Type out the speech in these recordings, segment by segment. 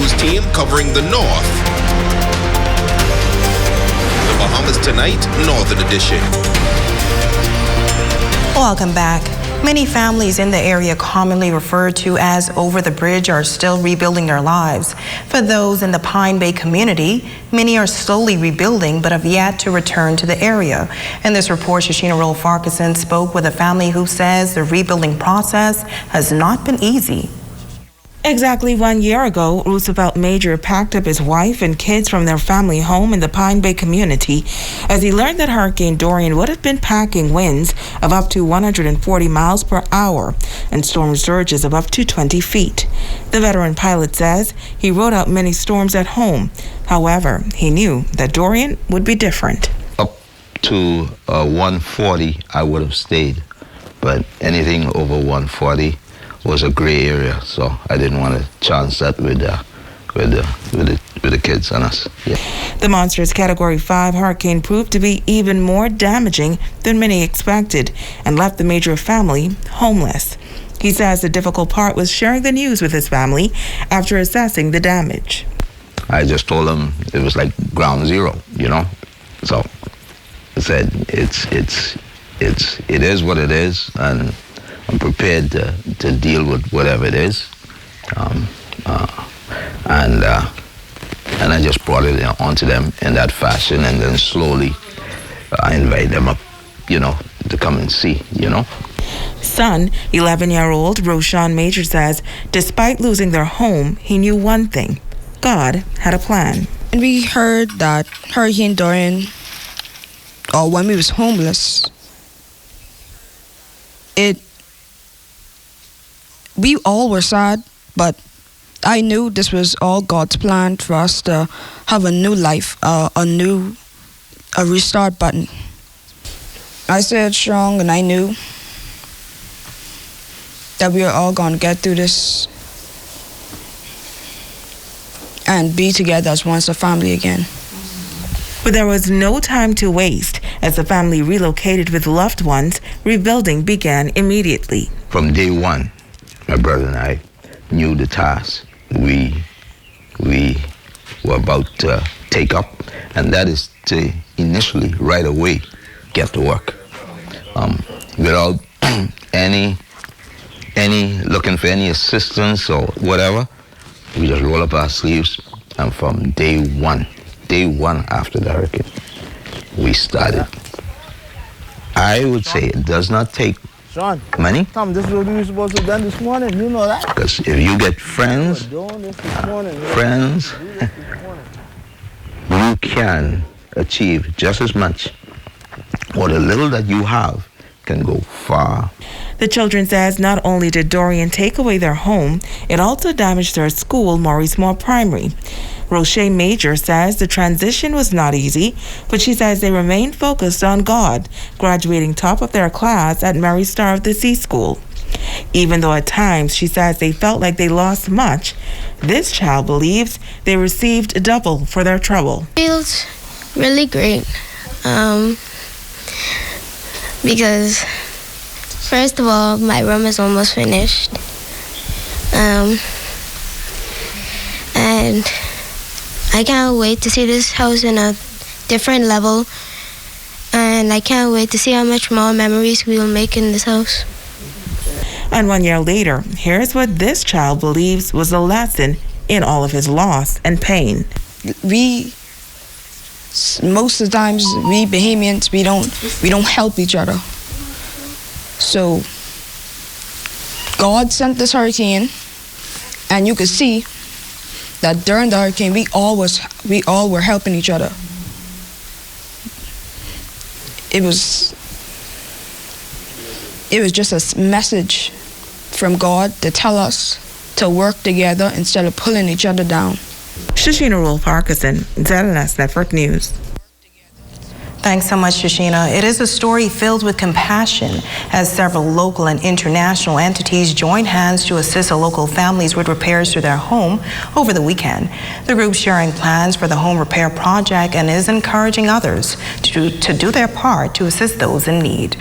news team covering the North. The Bahamas Tonight, Northern Edition. Welcome back. Many families in the area commonly referred to as over the bridge are still rebuilding their lives. For those in the Pine Bay community, many are slowly rebuilding but have yet to return to the area. In this report, Shoshana Roll-Farquharson spoke with a family who says the rebuilding process has not been easy. Exactly 1 year ago, Roosevelt Major packed up his wife and kids from their family home in the Pine Bay community as he learned that Hurricane Dorian would have been packing winds of up to 140 miles per hour and storm surges of up to 20 feet. The veteran pilot says he rode out many storms at home. However, he knew that Dorian would be different. Up to 140, I would have stayed, but anything over 140 was a gray area, so I didn't want to chance that with the kids and us. Yeah. The monster's Category 5 hurricane proved to be even more damaging than many expected and left the Major family homeless. He says the difficult part was sharing the news with his family after assessing the damage. I just told him it was like ground zero, you know. So I said it is what it is, and I'm prepared to deal with whatever it is, and I just brought it onto them in that fashion, and then slowly I invite them up, you know, to come and see, you know. Son, 11-year-old Roshan Major says, despite losing their home, he knew one thing: God had a plan. And we heard that Hurricane Dorian, or when we was homeless, we all were sad, but I knew this was all God's plan for us to have a new life, a restart button. I stayed strong, and I knew that we were all going to get through this and be together as once a family again. But there was no time to waste. As the family relocated with loved ones, rebuilding began immediately. From day one, my brother and I knew the task we were about to take up, and that is to initially, right away, get to work. Without any looking for any assistance or whatever, we just roll up our sleeves, and from day one after the hurricane, we started. I would say it does not take Sean, money. Tom, this is what we were supposed to have done this morning. You know that. Because if you get friends, you can achieve just as much. Or the little that you have can go far. The children says not only did Dorian take away their home, it also damaged their school, Maurice Moore Primary. Roche Major says the transition was not easy, but she says they remained focused on God, graduating top of their class at Mary Star of the Sea School. Even though at times she says they felt like they lost much, this child believes they received double for their trouble. It feels really great because first of all, my room is almost finished, and I can't wait to see this house in a different level, and I can't wait to see how much more memories we will make in this house. And 1 year later, here's what this child believes was a lesson in all of his loss and pain. Most of the times, we Bahamians, we don't help each other. So God sent this hurricane, and you could see that during the hurricane, we all were helping each other. It was just a message from God to tell us to work together instead of pulling each other down. Shoshana Roll-Farquharson, ZNS Network News. Thanks so much, Shoshana. It is a story filled with compassion as several local and international entities join hands to assist the local families with repairs to their home over the weekend. The group sharing plans for the home repair project and is encouraging others to do their part to assist those in need.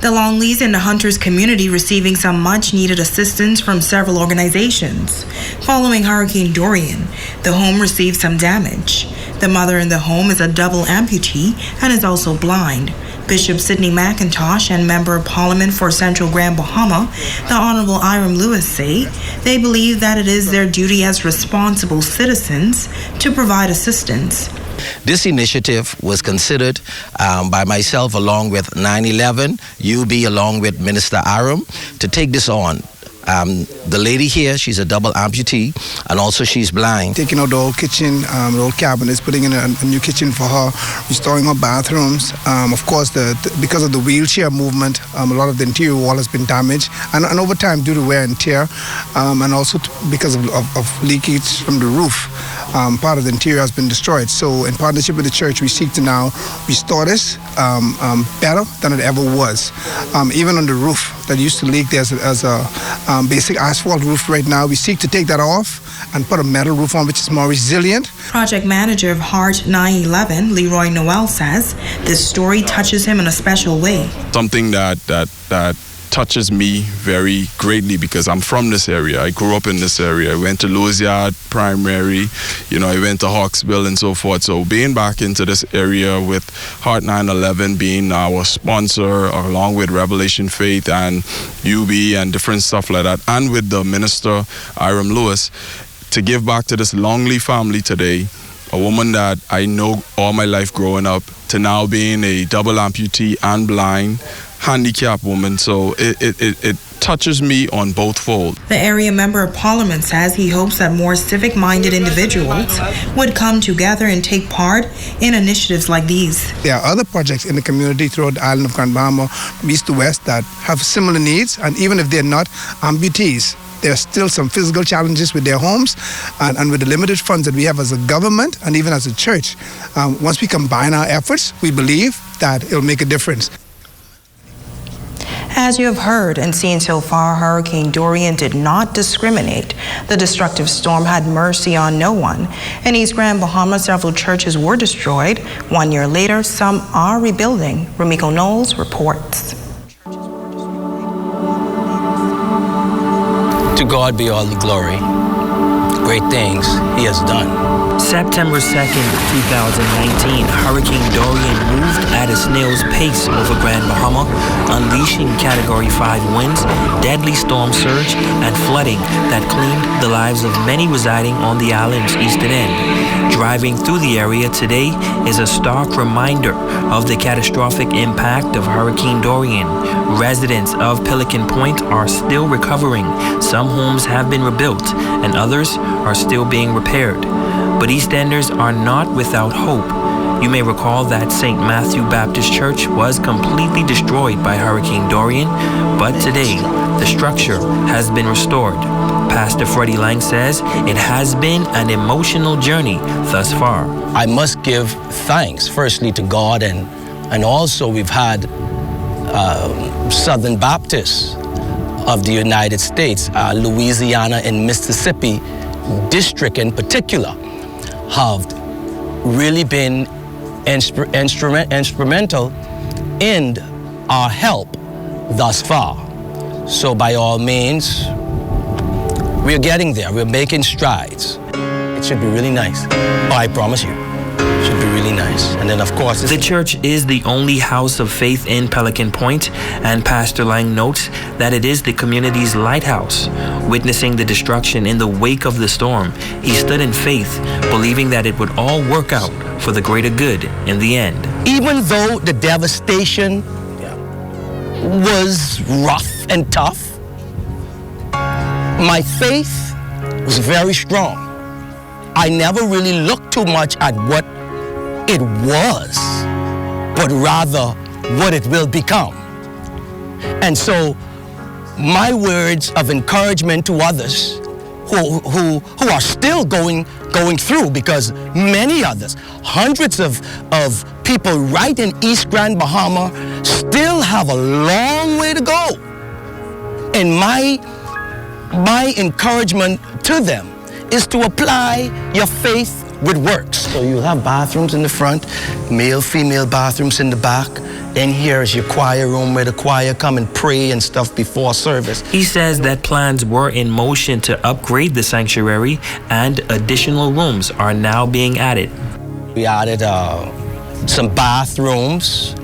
The Longleys and the Hunters community receiving some much-needed assistance from several organizations. Following Hurricane Dorian, the home received some damage. The mother in the home is a double amputee and is also blind. Bishop Sidney McIntosh and Member of Parliament for Central Grand Bahama, the Honorable Hiram Lewis, say they believe that it is their duty as responsible citizens to provide assistance. This initiative was considered by myself along with 9/11, UB along with Minister Aram to take this on. The lady here, she's a double amputee, and also she's blind. Taking out the old kitchen, the old cabinets, putting in a new kitchen for her, restoring her bathrooms. Of course, because of the wheelchair movement, a lot of the interior wall has been damaged, and over time due to wear and tear, and also because of leakage from the roof. Part of the interior has been destroyed. So in partnership with the church, we seek to now restore this better than it ever was. Even on the roof that used to leak, there's a basic asphalt roof right now. We seek to take that off and put a metal roof on, which is more resilient. Project manager of Heart 9/11, Leroy Noel, says this story touches him in a special way. Something that touches me very greatly because I'm from this area. I grew up in this area. I went to Louisiana Primary, I went to Hawksville and so forth. So being back into this area with Heart 9/11 being our sponsor, along with Revelation Faith and UB and different stuff like that, and with the minister, Hiram Lewis, to give back to this Longley family today, a woman that I know all my life growing up, to now being a double amputee and blind, handicapped woman. So it touches me on both folds. The area member of parliament says he hopes that more civic-minded individuals would come together and take part in initiatives like these. There are other projects in the community throughout the island of Grand Bahama, from east to west, that have similar needs, and even if they're not amputees, there are still some physical challenges with their homes, and with the limited funds that we have as a government and even as a church, once we combine our efforts, we believe that it'll make a difference. As you have heard and seen so far, Hurricane Dorian did not discriminate. The destructive storm had mercy on no one. In East Grand Bahama, several churches were destroyed. 1 year later, some are rebuilding. Ramiko Knowles reports. To God be all the glory. Great things He has done. September 2nd, 2019, Hurricane Dorian moved at a snail's pace over Grand Bahama, unleashing Category 5 winds, deadly storm surge, and flooding that claimed the lives of many residing on the island's eastern end. Driving through the area today is a stark reminder of the catastrophic impact of Hurricane Dorian. Residents of Pelican Point are still recovering. Some homes have been rebuilt, and others are still being repaired. But Eastenders are not without hope. You may recall that St. Matthew Baptist Church was completely destroyed by Hurricane Dorian, but today the structure has been restored. Pastor Freddie Lang says it has been an emotional journey thus far. I must give thanks firstly to God, and also we've had Southern Baptists of the United States, Louisiana and Mississippi district in particular, have really been instrumental in our help thus far. So by all means, we're getting there. We're making strides. It should be really nice. Oh, I promise you. It should be really nice. And then, of course, the church is the only house of faith in Pelican Point, and Pastor Lang notes that it is the community's lighthouse. Witnessing the destruction in the wake of the storm, he stood in faith, believing that it would all work out for the greater good in the end. Even though the devastation was rough and tough, my faith was very strong. I never really looked too much at what it was, but rather what it will become. And so my words of encouragement to others who are still going through, because many others, hundreds of people right in East Grand Bahama still have a long way to go. And my encouragement to them is to apply your faith with works. So you'll have bathrooms in the front, male, female bathrooms in the back. In here is your choir room where the choir come and pray and stuff before service. He says that plans were in motion to upgrade the sanctuary and additional rooms are now being added. We added some bathrooms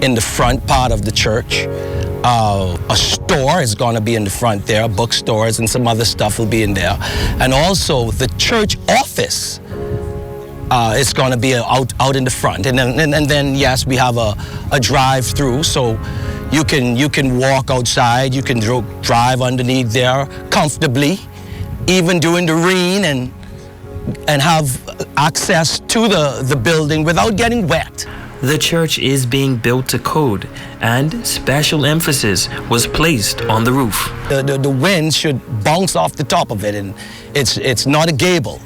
in the front part of the church. A store is going to be in the front there, bookstores and some other stuff will be in there. And also the church office is going to be out in the front. And then yes, we have a drive-through, so you can walk outside, you can drive underneath there comfortably, even during the rain, and have access to the building without getting wet. The church is being built to code, and special emphasis was placed on the roof. The wind should bounce off the top of it, and it's not a gable.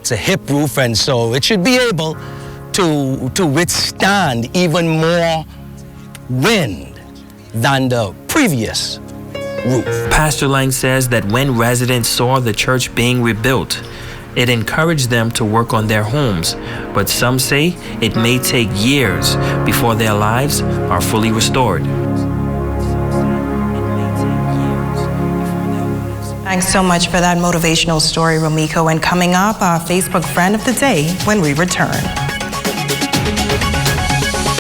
It's a hip roof, and so it should be able to withstand even more wind than the previous roof. Pastor Lang says that when residents saw the church being rebuilt, it encouraged them to work on their homes, but some say it may take years before their lives are fully restored. Thanks so much for that motivational story, Romiko. And coming up, our Facebook friend of the day when we return.